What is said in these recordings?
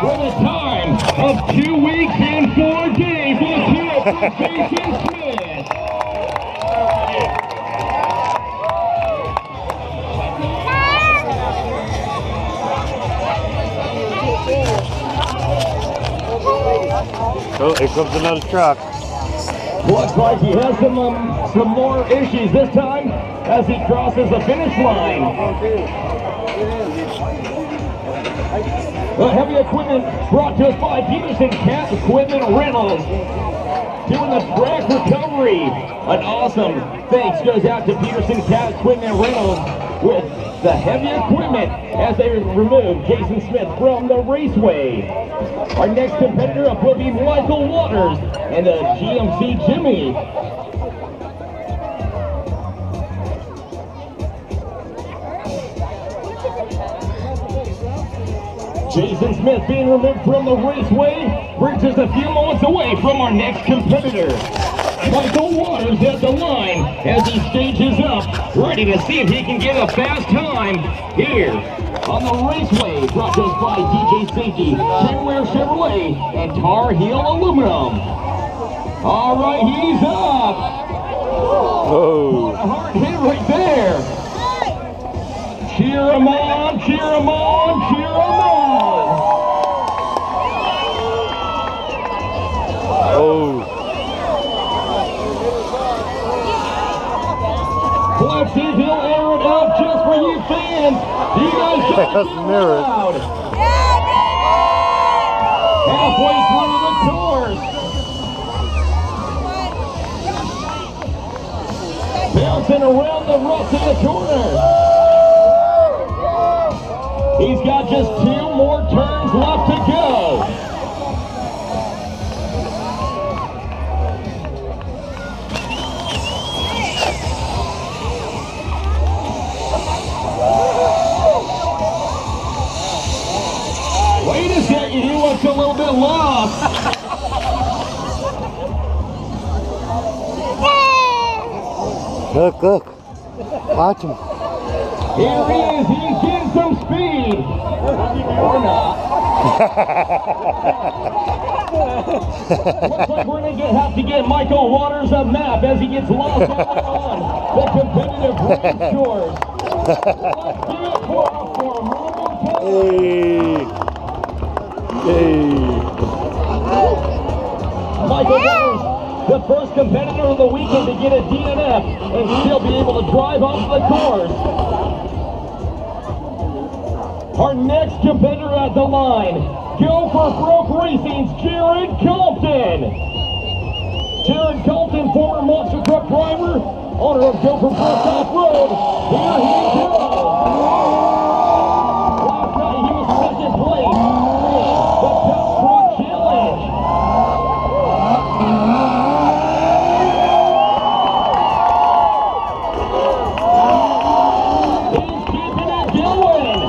for the time of 2 weeks and 4 days. Let's hear it for Jason Smith. Oh, here comes another truck. Looks like he has some more issues this time as he crosses the finish line. The heavy equipment brought to us by Peterson Cat Equipment Rentals. Doing the track recovery. An awesome thanks goes out to Peterson Cat Equipment Rentals with the heavy equipment as they remove Jason Smith from the raceway. Our next competitor up will be Michael Waters and the GMC Jimmy. Jason Smith being removed from the raceway brings us a few moments away from our next competitor. Michael Waters at the line as he stages up, ready to see if he can get a fast time here on the raceway, brought to us by DJ Safety, Chevrolet Chevrolet, and Tar Heel Aluminum. All right, he's up. Oh. A hard hit right there. Cheer him on, cheer him on, cheer him on. Oh. Let's see if he'll air it out just for you fans. You guys got to be loud. Halfway through the course. Bouncing around the ruts in the corner. He's got just 2 more turns left to go. Wait a second, he looks a little bit lost. Look, look. Watch him. Here he is, he's getting some speed. Or not. Looks like we're going to have to get Michael Waters a map as he gets lost on the competitive race course. Let's do it for a moment. Hey. Hey. Michael Waters, the first competitor of the weekend to get a DNF and still be able to drive off the course. Our next competitor at the line, Go for Broke Racing's Jared Compton. Jared Compton, former monster truck driver, owner of Go for Broke Off-Road. Here he goes. Last night he was second place in the Tough Truck Challenge. He's keeping it going.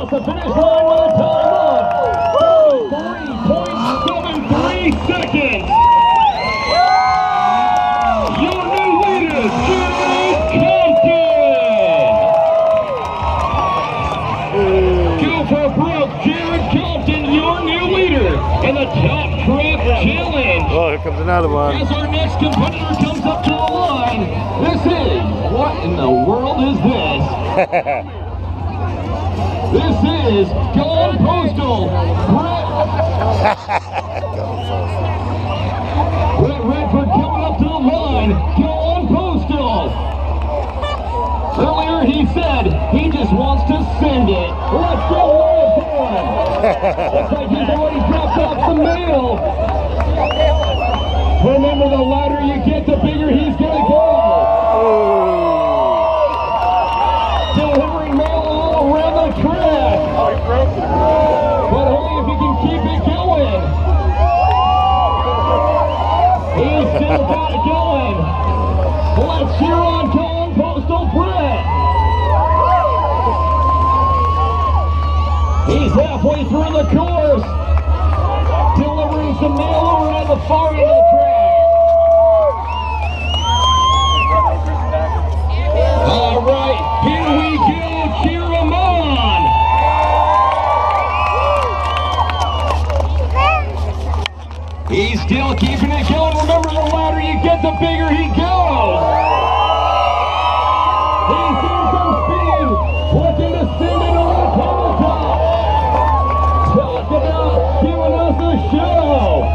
The finish line with a time of 3.73 seconds. Your new leader, Jared Compton. Go for Broke, Jared Compton, your new leader in the Top Truck Challenge. Oh, here comes another one. As our next competitor comes up to the line, this is, what in the world is this? This is Gone Postal. Brett Redford coming up to the line. Gone Postal. Earlier he said he just wants to send it. Let's go Redford. Looks like he's already dropped off the mail. Remember, the louder you get, the bigger he's gonna go. Delivering mail all around the track. But only if he can keep it going. the course. Delivering some mail over at the far end of the track. All right, here we go. Cheer 'em on. He's still keeping it going. Remember, the louder you get, the bigger he goes. He's in some speed, looking to send it on the tabletop. Talk about giving us a show.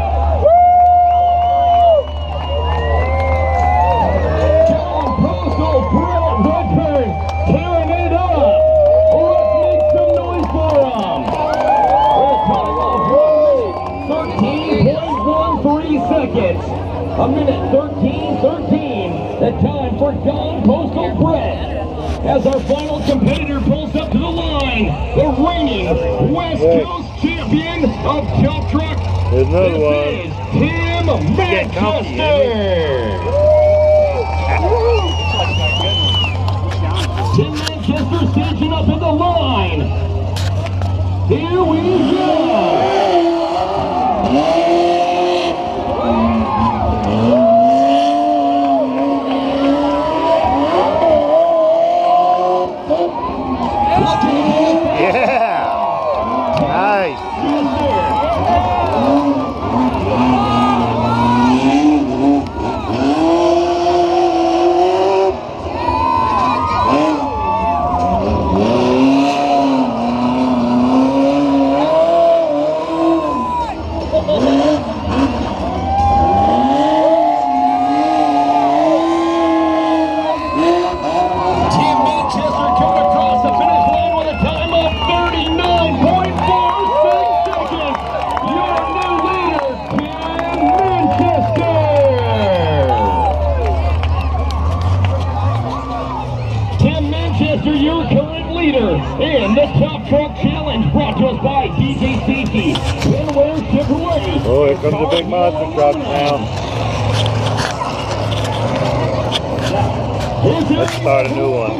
John Postal, Brett Redfern, tearing it up. Let's make some noise for him. We're coming off 13.13 seconds. A minute 13:13. The time for Don Postal Brett. As our final competitor pulls up to the line, the reigning West Coast champion of Jump Truck. There's another This one. is Tim Manchester. Tim Manchester staging up in the line. Here we go. Yeah. Nice. Tim Manchester coming across the finish line with a time of 39.46 seconds. Your new leader, Tim Manchester. Tim Manchester, your current leader in the Top Truck Challenge, brought to us by DJ Safety. Winware Chevrolet. Oh, here comes the big monster truck now. Let's start a new one.